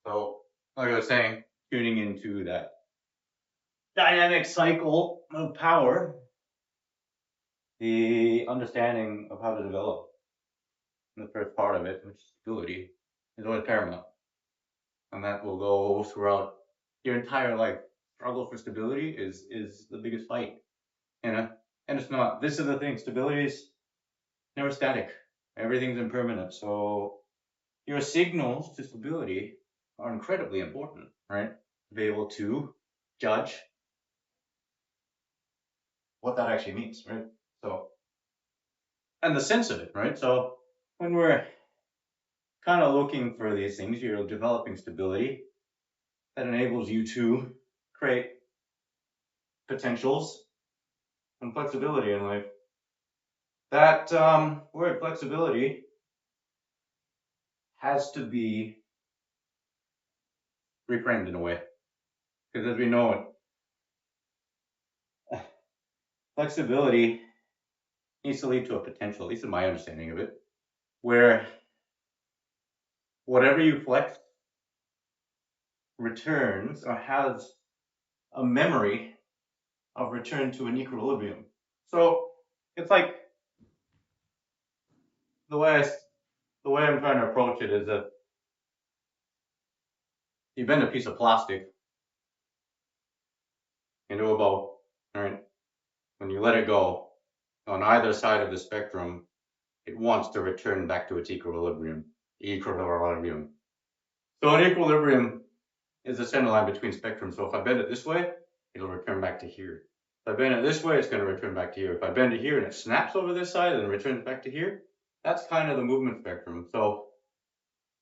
So, like I was saying, tuning into that dynamic cycle of power, the understanding of how to develop the first part of it, which is stability, is always paramount. And that will go throughout your entire life. Struggle for stability is the biggest fight, you know. And it's not. This is the thing. Stability is never static. Everything's impermanent. So your signals to stability are incredibly important, right? To be able to judge what that actually means, right? So, and the sense of it, right? So when we're kind of looking for these things, you're developing stability that enables you to create potentials and flexibility in life. That word flexibility has to be reframed in a way, because as we know it, flexibility needs to lead to a potential, at least in my understanding of it, where whatever you flex returns or has a memory of return to an equilibrium. So it's like the way I'm trying to approach it is that you bend a piece of plastic into a bow, right? When you let it go, on either side of the spectrum, it wants to return back to its equilibrium. Equilibrium. So an equilibrium is the center line between spectrums. So if I bend it this way, it'll return back to here. If I bend it this way, it's going to return back to here. If I bend it here and it snaps over this side and it returns back to here, that's kind of the movement spectrum. So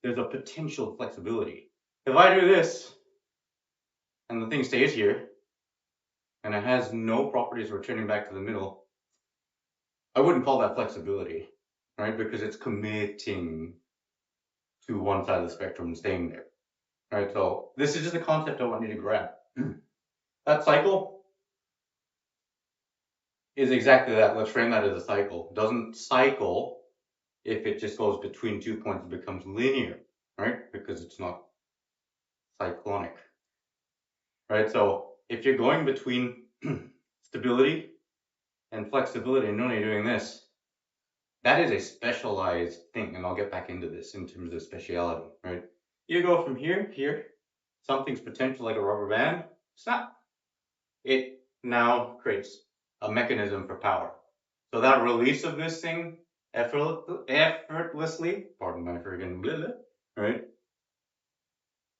there's a potential flexibility. If I do this and the thing stays here and it has no properties returning back to the middle, I wouldn't call that flexibility, right? Because it's committing to one side of the spectrum and staying there, right? So this is just a concept I want you to grab. That cycle is exactly that. Let's frame that as a cycle. It doesn't cycle if it just goes between 2 points, it becomes linear, right? Because it's not cyclonic, right? So if you're going between stability and flexibility and only doing this, that is a specialized thing. And I'll get back into this in terms of speciality, right? You go from here, here, something's potential like a rubber band, snap. It now creates a mechanism for power. So that release of this thing effortlessly, pardon my friggin' blah, right,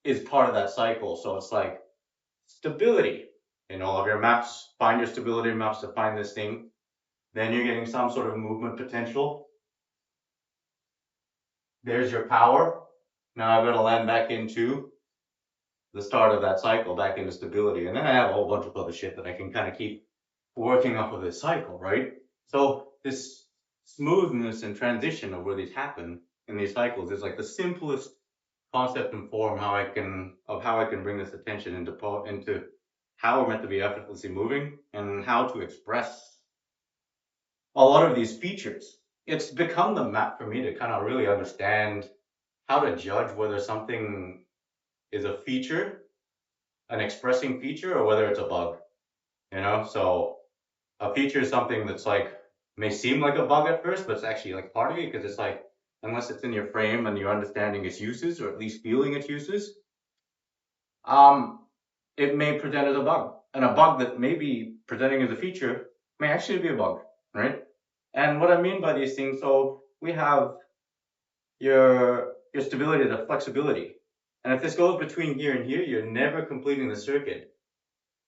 is part of that cycle. So it's like stability in all of your maps. Find your stability maps to find this thing. Then you're getting some sort of movement potential. There's your power. Now I've got to land back into the start of that cycle, back into stability. And then I have a whole bunch of other shit that I can kind of keep working off of this cycle, right? So this smoothness and transition of where these happen in these cycles is like the simplest concept and form how I can bring this attention into how we're meant to be effortlessly moving and how to express a lot of these features. It's become the map for me to kind of really understand how to judge whether something is a feature, an expressing feature, or whether it's a bug. You know, so a feature is something that's like may seem like a bug at first, but it's actually like part of you because it's like unless it's in your frame and you're understanding its uses or at least feeling its uses, it may present as a bug. And a bug that may be presenting as a feature may actually be a bug, right? And what I mean by these things, so we have your stability, the flexibility. And if this goes between here and here, you're never completing the circuit.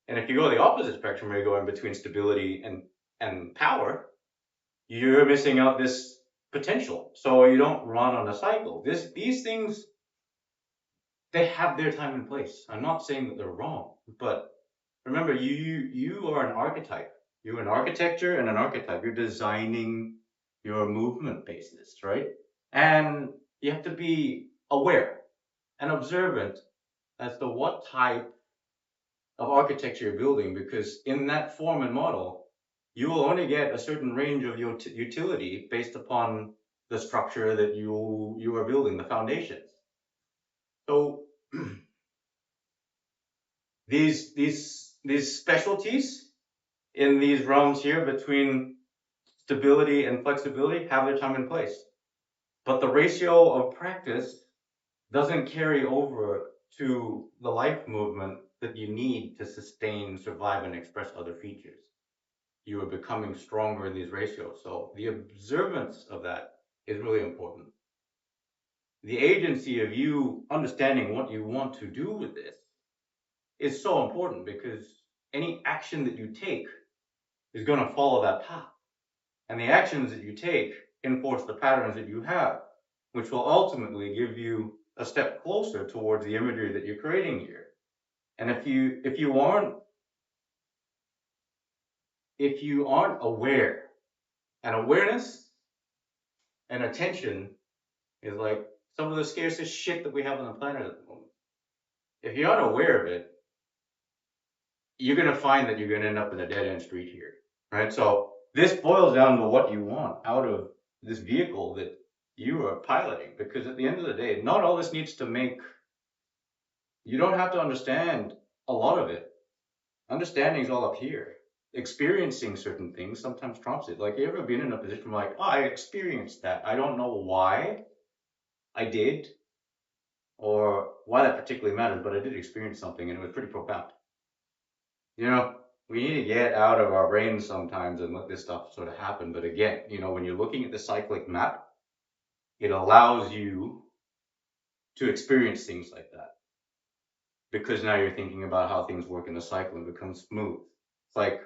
And if you go the opposite spectrum, where you're going between stability and power, you're missing out this potential. So you don't run on a cycle. These things, they have their time and place. I'm not saying that they're wrong, but remember, you are an archetype. You're an architecture and an archetype. You're designing your movement basis, right? And you have to be aware and observant as to what type of architecture you're building, because in that form and model, you will only get a certain range of your utility based upon the structure that you are building, the foundations. So these specialties in these realms here between stability and flexibility have their time and place. But the ratio of practice doesn't carry over to the life movement that you need to sustain, survive, and express other features. You are becoming stronger in these ratios. So the observance of that is really important. The agency of you understanding what you want to do with this is so important because any action that you take is going to follow that path. And the actions that you take enforce the patterns that you have, which will ultimately give you a step closer towards the imagery that you're creating here. And if you aren't aware, and awareness and attention is like some of the scarcest shit that we have on the planet at the moment. If you're not aware of it, you're gonna find that you're gonna end up in a dead end street here, right? So this boils down to what you want out of this vehicle that you are piloting, because at the end of the day, not all this needs to make. You don't have to understand a lot of it. Understanding is all up here. Experiencing certain things sometimes trumps it. Like, you ever been in a position where, like, oh, I experienced that. I don't know why I did or why that particularly matters, but I did experience something and it was pretty profound. You know, we need to get out of our brains sometimes and let this stuff sort of happen. But again, when you're looking at the cyclic map, it allows you to experience things like that because now you're thinking about how things work in the cycle and become smooth. It's like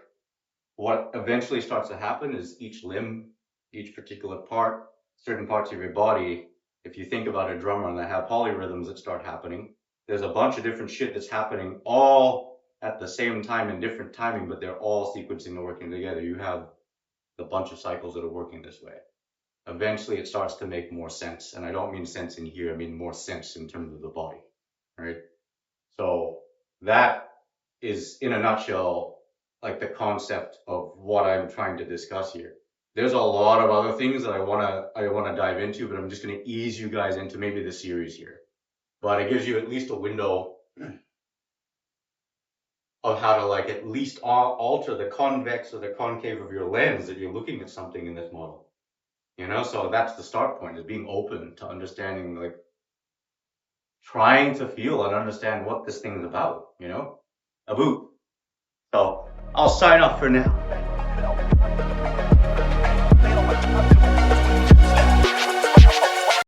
what eventually starts to happen is each limb, each particular part, certain parts of your body. If you think about a drummer and they have polyrhythms that start happening, there's a bunch of different shit that's happening all at the same time in different timing, but they're all sequencing and working together. You have a bunch of cycles that are working this way. Eventually it starts to make more sense. And I don't mean sense in here, I mean more sense in terms of the body, right? So that is, in a nutshell, like the concept of what I'm trying to discuss here. There's a lot of other things that I wanna dive into, but I'm just gonna ease you guys into maybe the series here. But it gives you at least a window of how to, like, at least alter the convex or the concave of your lens that you're looking at something in this model. So that's the start point, is being open to understanding, like trying to feel and understand what this thing is about, a boot. So I'll sign off for now.